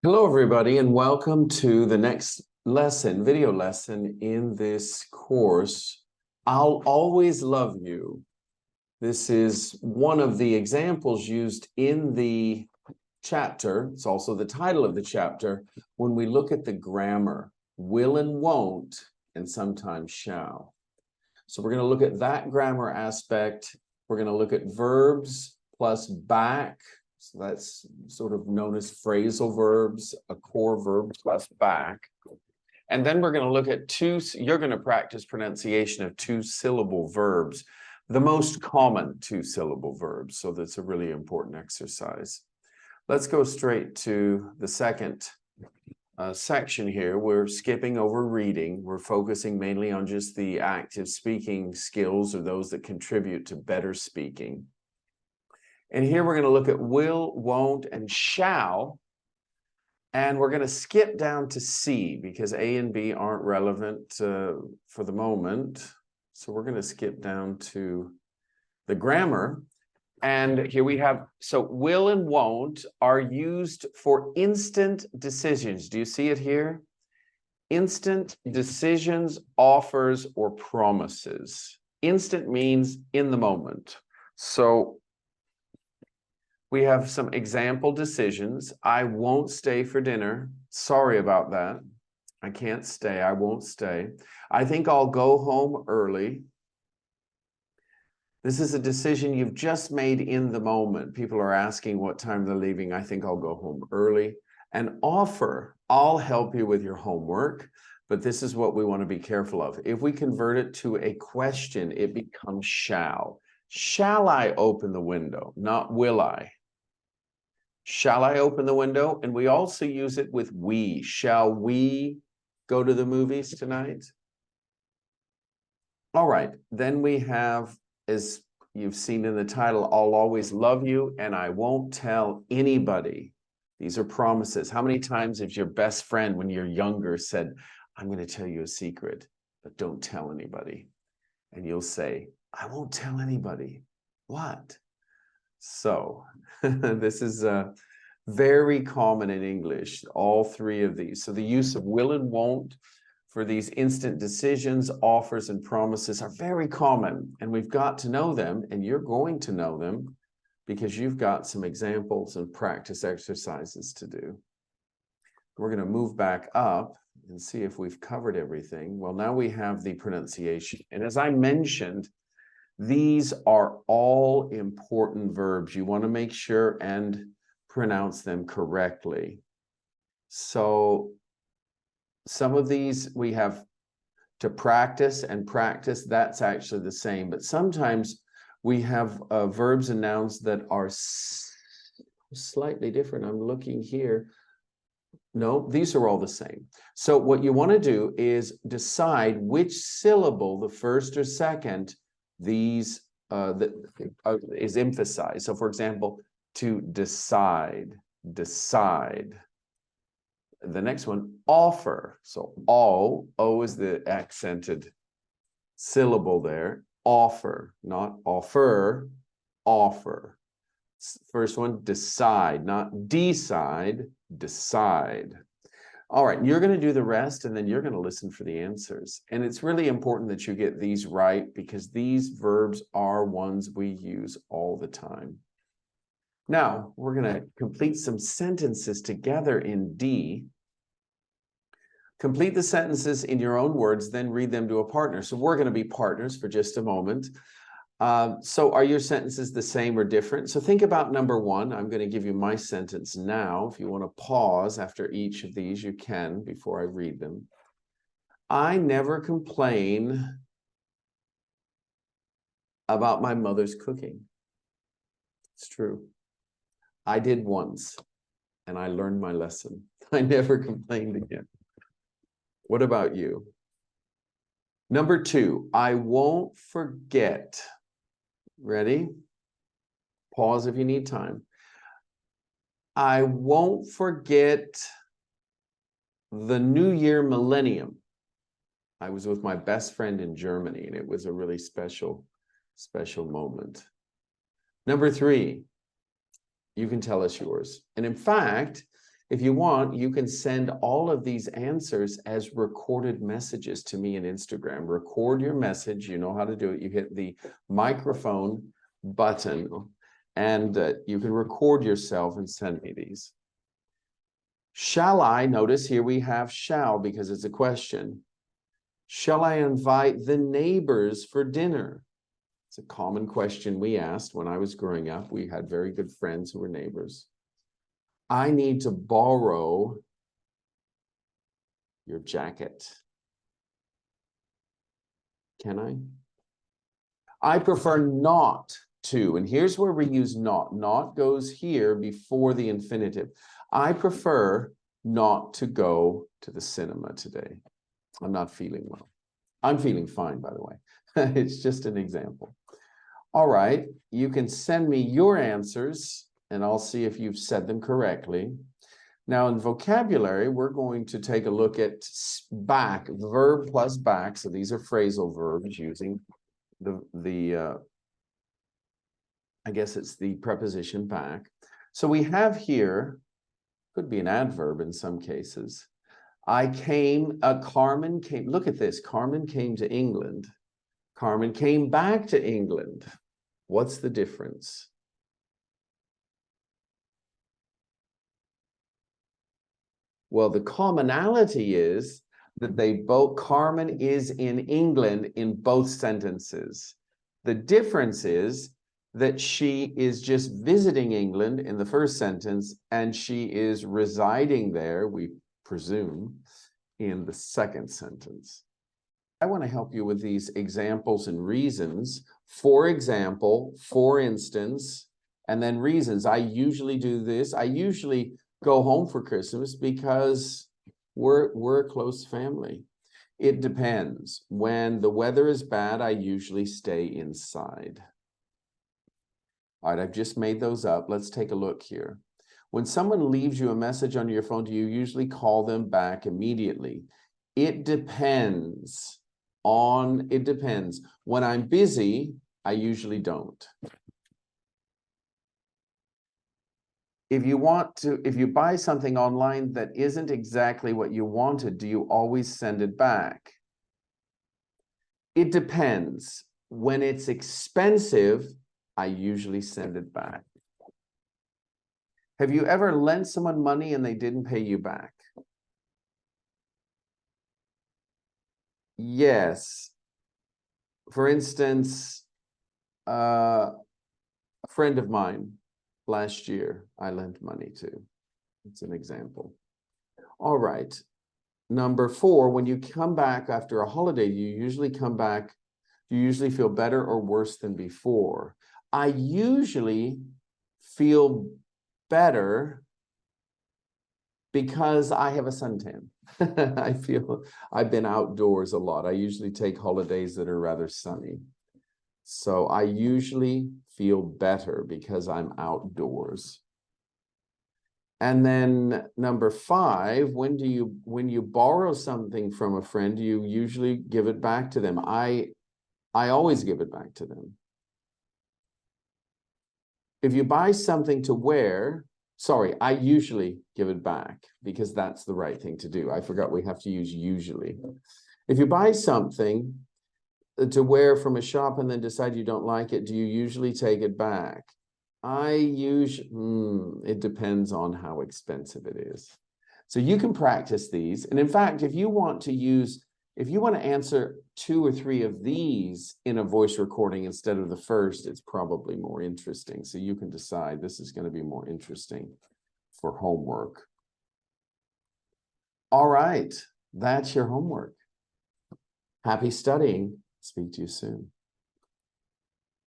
Hello, everybody, and welcome to the next lesson, video lesson in this course. I'll always love you. This is one of the examples used in the chapter. It's also the title of the chapter when we look at the grammar, will and won't, and sometimes shall. So we're going to look at that grammar aspect. We're going to look at verbs plus back. So that's sort of known as phrasal verbs, a core verb plus back. And then we're going to look at you're going to practice pronunciation of two-syllable verbs, the most common two-syllable verbs. So that's a really important exercise. Let's go straight to the second section here. We're skipping over reading. We're focusing mainly on just the active speaking skills or those that contribute to better speaking. And here we're going to look at will, won't, and shall. And we're going to skip down to C because A and B aren't relevant for the moment. So we're going to skip down to the grammar. And here we have, so will and won't are used for instant decisions. Do you see it here? Instant decisions, offers, or promises. Instant means in the moment. So we have some example decisions. I won't stay for dinner. Sorry about that. I can't stay. I won't stay. I think I'll go home early. This is a decision you've just made in the moment. People are asking what time they're leaving. I think I'll go home early. An offer, I'll help you with your homework, but this is what we want to be careful of. If we convert it to a question, it becomes shall. Shall I open the window? Not will I. Shall I open the window? And we also use it with we. Shall we go to the movies tonight? All right. Then we have, as you've seen in the title, I'll always love you and I won't tell anybody. These are promises. How many times has your best friend when you're younger said, I'm going to tell you a secret, but don't tell anybody? And you'll say, I won't tell anybody. What? So this is very common in English, all three of these. So the use of will and won't for these instant decisions, offers, and promises are very common. And we've got to know them, and you're going to know them because you've got some examples and practice exercises to do. We're going to move back up and see if we've covered everything. Well, now we have the pronunciation. And as I mentioned, these are all important verbs. You want to make sure and pronounce them correctly. So some of these we have to practice and practice. That's actually the same. But sometimes we have verbs and nouns that are slightly different. I'm looking here. No, these are all the same. So what you want to do is decide which syllable, the first or second, these is emphasized. So for example, to decide, decide. The next one, offer. So O is the accented syllable there. Offer, not offer, offer. First one, decide, not decide, decide. All right, you're going to do the rest and then you're going to listen for the answers. And it's really important that you get these right because these verbs are ones we use all the time. Now, we're going to complete some sentences together in D. Complete the sentences in your own words, then read them to a partner. So we're going to be partners for just a moment. So are your sentences the same or different? So think about number one. I'm going to give you my sentence now. If you want to pause after each of these, you can before I read them. I never complain about my mother's cooking. It's true. I did once, and I learned my lesson. I never complained again. What about you? Number two, I won't forget. Ready? Pause if you need time. I won't forget the New Year millennium. I was with my best friend in Germany, and it was a really special moment. Number three, you can tell us yours. And in fact, If you want, you can send all of these answers as recorded messages to me in Instagram. Record your message. You know how to do it. You hit the microphone button and you can record yourself and send me these. Shall I, notice here we have shall because it's a question. Shall I invite the neighbors for dinner? It's a common question we asked when I was growing up. We had very good friends who were neighbors. I need to borrow your jacket. Can I? I prefer not to, and here's where we use not. Not goes here before the infinitive. I prefer not to go to the cinema today. I'm not feeling well. I'm feeling fine, by the way. It's just an example. All right, you can send me your answers and I'll see if you've said them correctly. Now in vocabulary, we're going to take a look at back, verb plus back. So these are phrasal verbs using I guess it's the preposition back. So we have here, could be an adverb in some cases. Carmen came, look at this, Carmen came to England. Carmen came back to England. What's the difference? Well, the commonality is that Carmen is in England in both sentences. The difference is that she is just visiting England in the first sentence and she is residing there, we presume, in the second sentence. I want to help you with these examples and reasons. For example, for instance, and then reasons. I usually do this. I usually go home for Christmas because we're a close family. It depends. When the weather is bad, I usually stay inside. All right, I've just made those up. Let's take a look here. When someone leaves you a message on your phone, do you usually call them back immediately? It depends. It depends. When I'm busy, I usually don't. If you buy something online that isn't exactly what you wanted, do you always send it back? It depends. When it's expensive, I usually send it back. Have you ever lent someone money and they didn't pay you back? Yes. For instance, a friend of mine last year, I lent money to. It's an example. All right. Number 4, when you come back after a holiday, you usually come back, you usually feel better or worse than before. I usually feel better because I have a suntan. I feel I've been outdoors a lot. I usually take holidays that are rather sunny. So I usually feel better because I'm outdoors. And then number 5, when you borrow something from a friend, do you usually give it back to them? I always give it back to them. If you buy something to wear, sorry, I usually give it back because that's the right thing to do. I forgot we have to use usually. If you buy something to wear from a shop and then decide you don't like it, do you usually take it back? It depends on how expensive it is. So you can practice these. And in fact, if you want to answer 2 or 3 of these in a voice recording instead of the first, it's probably more interesting. So you can decide this is going to be more interesting for homework. All right, that's your homework. Happy studying. Speak to you soon.